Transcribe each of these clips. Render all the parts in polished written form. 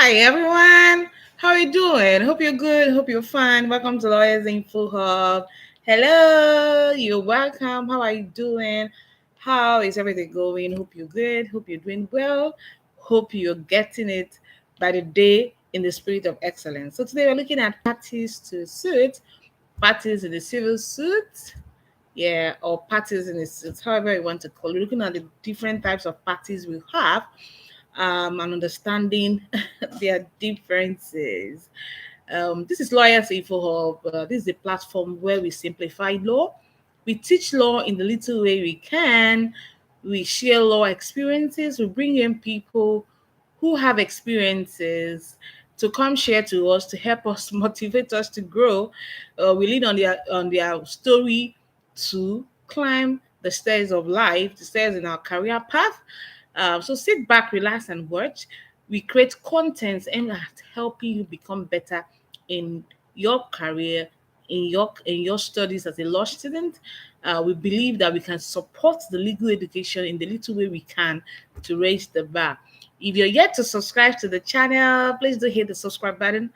Hi everyone, how are you doing? Hope you're good. Hope you're fine. Welcome to Lawyers Info Hub. Hello, you're welcome. How are you doing? How is everything going? Hope you're good. Hope you're doing well. Hope you're getting it by the day in the spirit of excellence. So today we're looking at parties to suit, parties in the civil suit, yeah, or parties in the suit, however you want to call it. Looking at the different types of parties we have and understanding their differences. This is Lawyers Info Hub. This is a platform where we simplify law. We teach law in the little way we can. We share law experiences. We bring in people who have experiences to come share to us to help us motivate us to grow. We lean on their story to climb the stairs of life, the stairs in our career path. So sit back, relax, and watch. We create content aimed at helping you become better in your career, in your studies as a law student. We believe that we can support the legal education in the little way we can to raise the bar. If you're yet to subscribe to the channel, please do hit the subscribe button.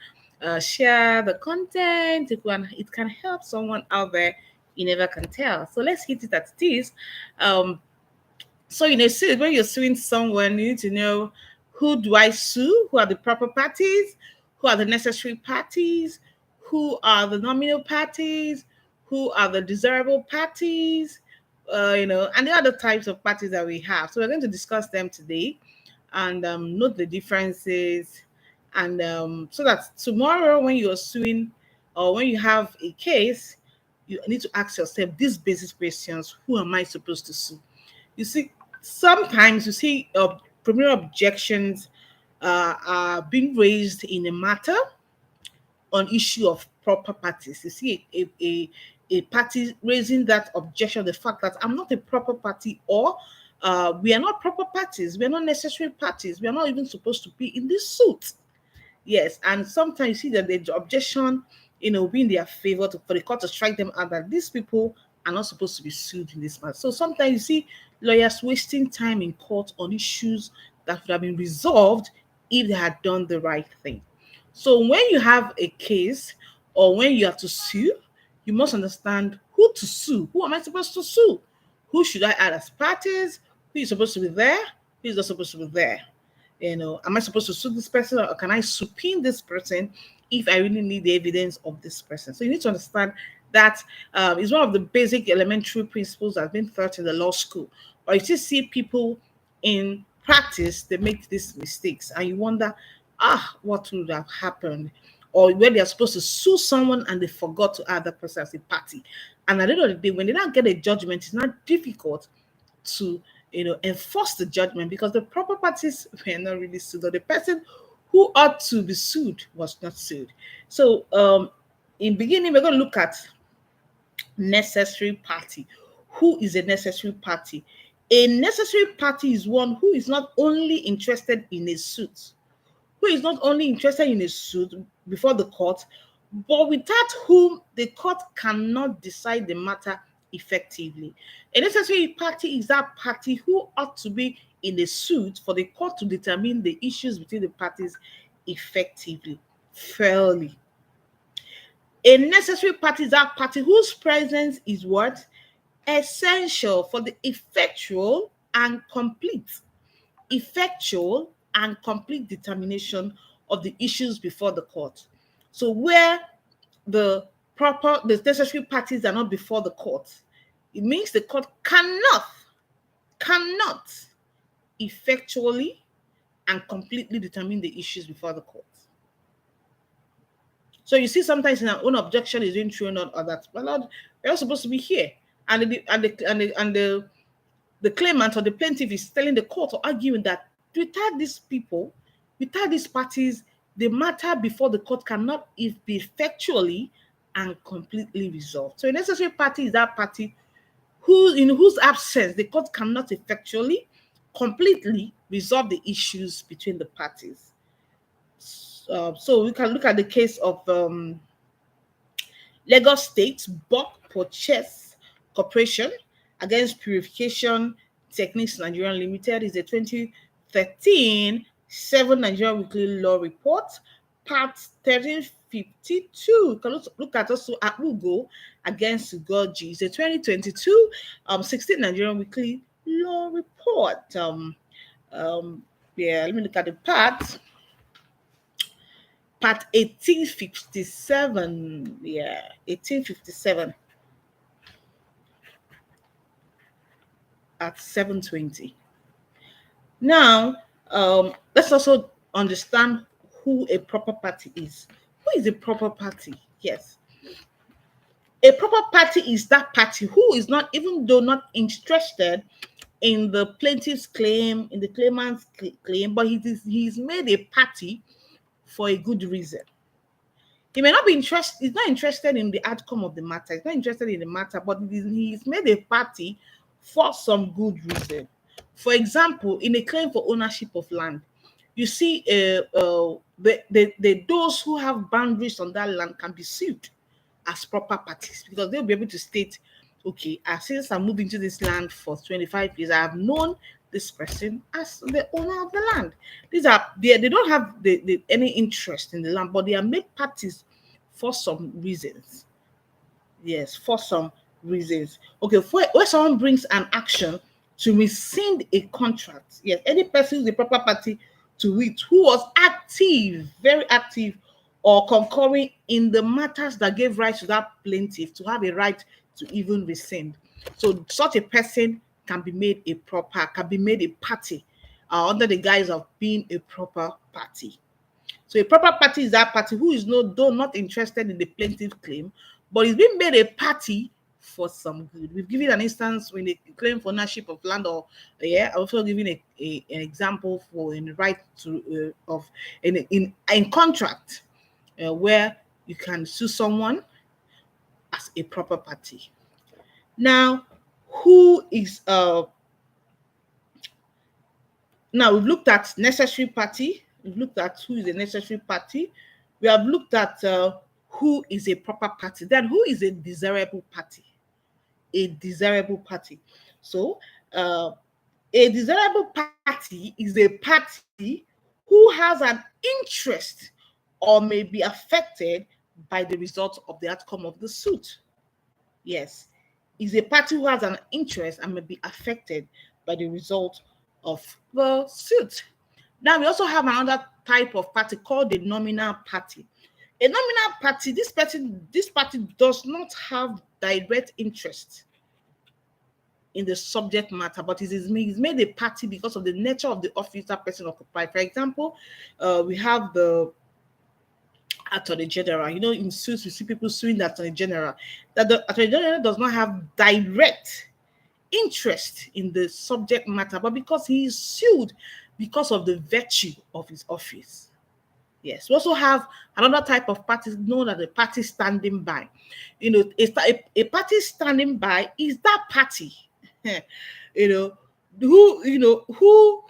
Share the content. It can help someone out there you never can tell. So let's hit it at it is. Um, so in a suit, when you're suing someone, you need to know, who do I sue? Who are the proper parties? Who are the necessary parties? Who are the nominal parties? Who are the desirable parties? And the other types of parties that we have. So we're going to discuss them today and note the differences. And so that tomorrow, when you're suing or when you have a case, you need to ask yourself these basic questions: who am I supposed to sue? You see, sometimes you see criminal objections are being raised in a matter on issue of proper parties. You see a party raising that objection, the fact that I'm not a proper party, or we are not proper parties, we are not necessary parties, we are not even supposed to be in this suit. Yes, and sometimes you see that the objection, be in their favor for the court to strike them out that these people are not supposed to be sued in this matter. So sometimes you see lawyers wasting time in court on issues that would have been resolved if they had done the right thing. So when you have a case or when you have to sue, you must understand who to sue. Who am I supposed to sue? Who should I add as parties? Who is supposed to be there? Who is not supposed to be there? Am I supposed to sue this person, or can I subpoena this person if I really need the evidence of this person? So you need to understand that is one of the basic elementary principles that have been taught in the law school. But you still see people in practice, they make these mistakes, and you wonder, what would have happened? Or when they are supposed to sue someone and they forgot to add that person as a party. And at the end of the day, when they don't get a judgment, it's not difficult to enforce the judgment because the proper parties were not really sued, or the person who ought to be sued was not sued. So in beginning, we're going to look at necessary party. Who is a necessary party? A necessary party is one who is not only interested in a suit, who is not only interested in a suit before the court, but without whom the court cannot decide the matter effectively. A necessary party is that party who ought to be in a suit for the court to determine the issues between the parties effectively, fairly. A necessary party is that party whose presence is what? Essential for the effectual and complete determination of the issues before the court. So where the necessary parties are not before the court, it means the court cannot effectually and completely determine the issues before the court. So you see, sometimes in our own objection is being thrown out, or that, well, Lord, we're not supposed to be here, and the claimant or the plaintiff is telling the court or arguing that without these people, without these parties, the matter before the court cannot be effectually and completely resolved. So a necessary party is that party in whose absence the court cannot effectually, completely resolve the issues between the parties. So we can look at the case of Lagos State Bulk Purchase Corporation against Purification Techniques Nigeria Limited. Is a 2013 7 Nigerian Weekly Law Report, Part 1352. You can look at also Abugo against Ugoji. It's a 2022 16 Nigerian Weekly Law Report. Um, yeah, let me look at the part 1857. Yeah, 1857 at 7:20. Now, let's also understand who a proper party is. Who is a proper party? Yes. A proper party is that party who is not, even though not interested in the plaintiff's claim, in the claimant's claim, but he's made a party for a good reason. He may not be interested, he's not interested in the outcome of the matter, he's not interested in the matter, but he's made a party for some good reason. For example, in a claim for ownership of land, you see, those who have boundaries on that land can be sued as proper parties because they'll be able to state, okay, since I moved into this land for 25 years, I have known this person as the owner of the land. These are they don't have any interest in the land, but they are made parties for some reasons. Yes, for some reasons. Okay, where someone brings an action to rescind a contract, yes, any person who's a proper party to it who was active, very active, or concurring in the matters that gave rise to that plaintiff to have a right to even rescind. So such a person can be made a party under the guise of being a proper party. So a proper party is that party who is though not interested in the plaintiff claim, but is being made a party for some good. We've given an instance when they claim for ownership of land, or yeah, also giving an example for in the right to of in contract where you can sue someone as a proper party. Now, who is now we've looked at necessary party. We've looked at who is a necessary party. We have looked at who is a proper party. Then who is a desirable party? A desirable party. So a desirable party is a party who has an interest or may be affected by the result of the outcome of the suit. Yes, is a party who has an interest and may be affected by the result of the suit. Now we also have another type of party called the nominal party. A nominal party, this party does not have direct interest in the subject matter, but it is made a party because of the nature of the office that person occupied. For example, we have the Attorney General. You know, in suits, we see people suing the Attorney General. That the Attorney General does not have direct interest in the subject matter, but because he is sued because of the virtue of his office. Yes, we also have another type of party known as a party standing by. You know, a party standing by is that party, you know, who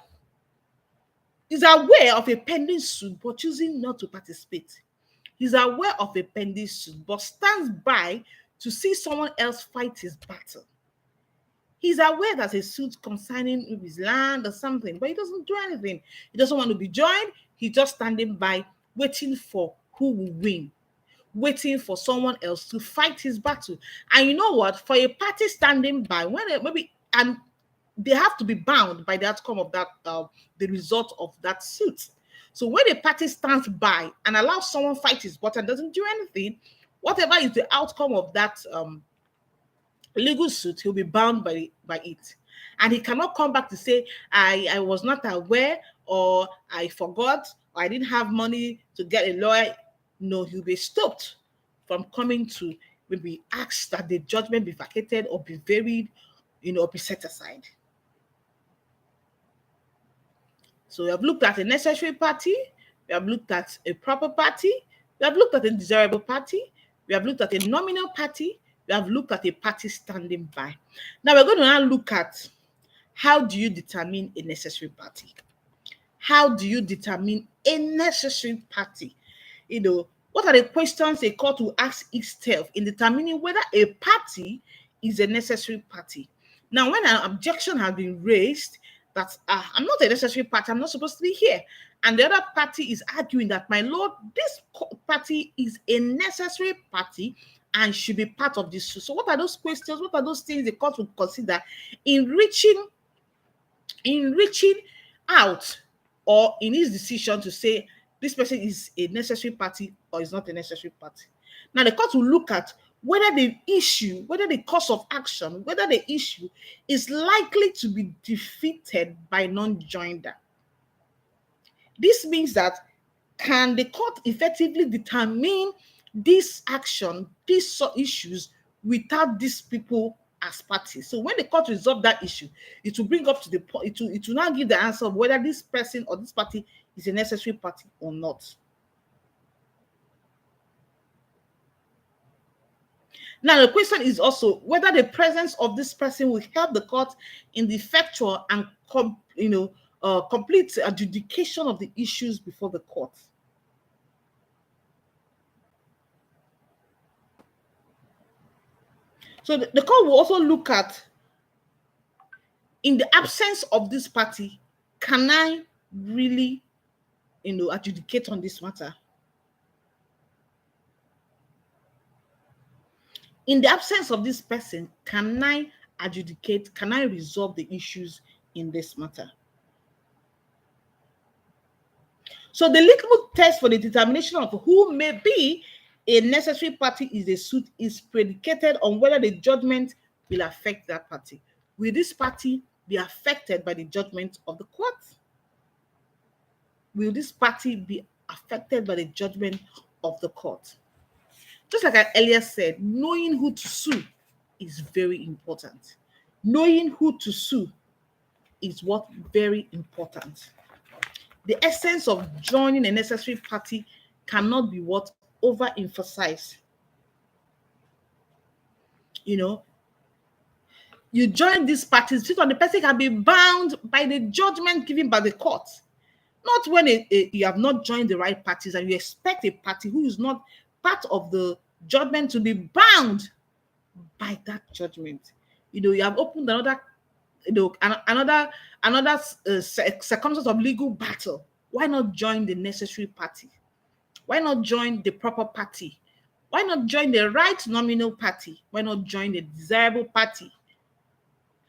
is aware of a pending suit but choosing not to participate. He's aware of a pending suit but stands by to see someone else fight his battle. He's aware that a suit concerning his land or something, but he doesn't do anything. He doesn't want to be joined. He's just standing by, waiting for who will win, waiting for someone else to fight his battle. And you know what? For a party standing by, and they have to be bound by the outcome of that, the result of that suit. So when a party stands by and allows someone fight his battle and doesn't do anything, whatever is the outcome of that legal suit, he'll be bound by it. And he cannot come back to say, I was not aware, or I forgot, or I didn't have money to get a lawyer. No, he'll be stopped from coming to maybe ask that the judgment be vacated or be varied, or be set aside. So we have looked at a necessary party, we have looked at a proper party, we have looked at a desirable party, we have looked at a nominal party, we have looked at a party standing by. Now we're going to now look at how do you determine a necessary party? How do you determine a necessary party? What are the questions a court will ask itself in determining whether a party is a necessary party? Now, when an objection has been raised that I'm not a necessary party, I'm not supposed to be here. And the other party is arguing that, my lord, this party is a necessary party and should be part of this. So what are those questions? What are those things the court will consider in reaching out, or in his decision to say this person is a necessary party or is not a necessary party? Now the court will look at whether the course of action, whether the issue is likely to be defeated by non-joinder. This means that, can the court effectively determine this action, these issues, without these people as parties? So when the court resolve that issue, it will bring up to the point, it will now give the answer of whether this person or this party is a necessary party or not. Now, the question is also whether the presence of this person will help the court in the effectual and complete adjudication of the issues before the court. So the court will also look at, in the absence of this party, can I really, adjudicate on this matter? In the absence of this person, can I adjudicate? Can I resolve the issues in this matter? So the litmus test for the determination of who may be a necessary party is a suit is predicated on whether the judgment will affect that party. Will this party be affected by the judgment of the court? Will this party be affected by the judgment of the court? Just like I earlier said, knowing who to sue is very important. Knowing who to sue is what very important. The essence of joining a necessary party cannot be what overemphasized. You join these parties, so the person can be bound by the judgment given by the court. Not when you have not joined the right parties and you expect a party who is not part of the judgment to be bound by that judgment. You have opened another circumstance of legal battle. Why not join the necessary party? Why not join the proper party? Why not join the right nominal party? Why not join the desirable party?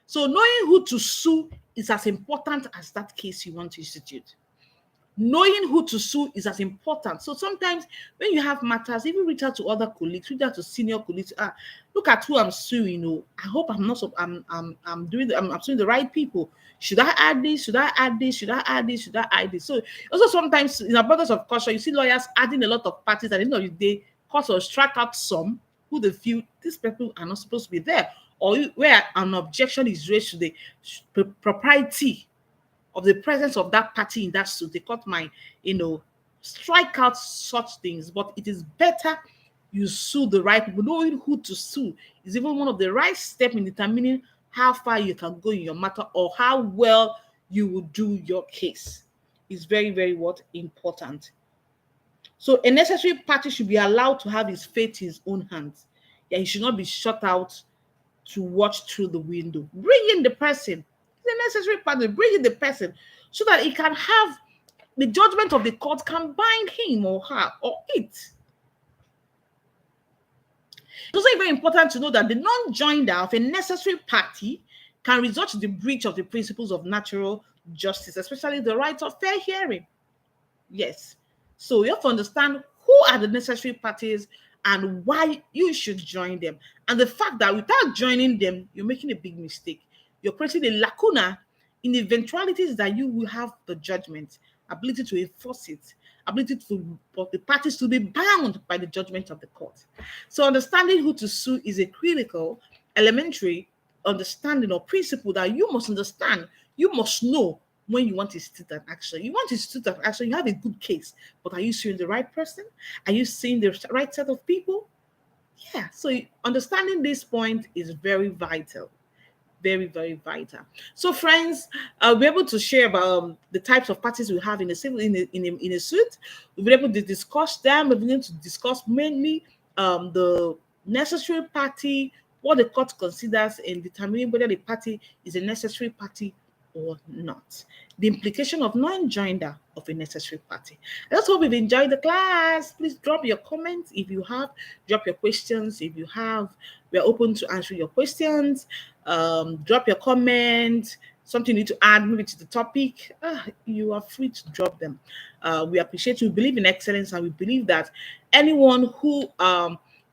So knowing who to sue is as important as that case you want to institute. Knowing who to sue is as important. So sometimes when you have matters, even reach out to other colleagues, reach out to senior colleagues. Look at who I'm suing. I hope I'm not. I'm suing the right people. Should I add this? Should I add this? Should I add this? Should I add this? So also sometimes in abundance of caution, you see lawyers adding a lot of parties, and at the end of the day, court will strike out some who they feel these people are not supposed to be there, or where an objection is raised to the propriety of the presence of that party in that suit. The court might, strike out such things, but it is better you sue the right people. Knowing who to sue is even one of the right steps in determining how far you can go in your matter or how well you will do your case. It's very, very important. So a necessary party should be allowed to have his fate in his own hands. Yeah, he should not be shut out to watch through the window. Bring in the person. The necessary party, bring in the person so that he can have the judgment of the court can bind him or her or it. It's also very important to know that the non-joinder of a necessary party can result to the breach of the principles of natural justice, especially the right of fair hearing. Yes. So you have to understand who are the necessary parties and why you should join them. And the fact that without joining them, you're making a big mistake. You're creating a lacuna in the eventualities that you will have the judgment, ability to enforce it, ability for the parties to be bound by the judgment of the court. So understanding who to sue is a critical, elementary understanding or principle that you must understand. You must know when you want to institute an action. You want to institute an action, you have a good case, but are you suing the right person? Are you suing the right set of people? Yeah, so understanding this point is very vital. Very, very vital. So, friends, we'll be able to share about the types of parties we have in a civil in a suit. We'll be able to discuss them. We're going to discuss mainly the necessary party, what the court considers in determining whether the party is a necessary party or not. The implication of non-joinder of a necessary party. I just hope you've enjoyed the class. Please drop your comments if you have, drop your questions if you have. We're open to answering your questions. Drop your comments. Something you need to add maybe to the topic. You are free to drop them. We appreciate you. We believe in excellence, and we believe that anyone who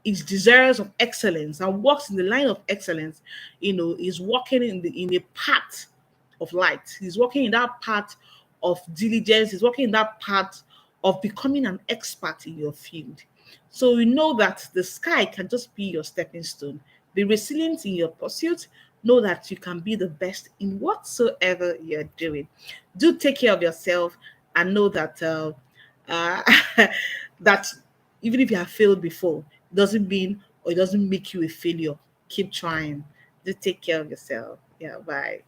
is desirous of excellence and walks in the line of excellence, is walking in a path of light. He's walking in that path of diligence. He's walking in that path of becoming an expert in your field. So you know that the sky can just be your stepping stone. Be resilient in your pursuit. Know that you can be the best in whatsoever you're doing. Do take care of yourself and know that uh, that even if you have failed before, it doesn't mean or it doesn't make you a failure. Keep trying. Do take care of yourself. Yeah, bye.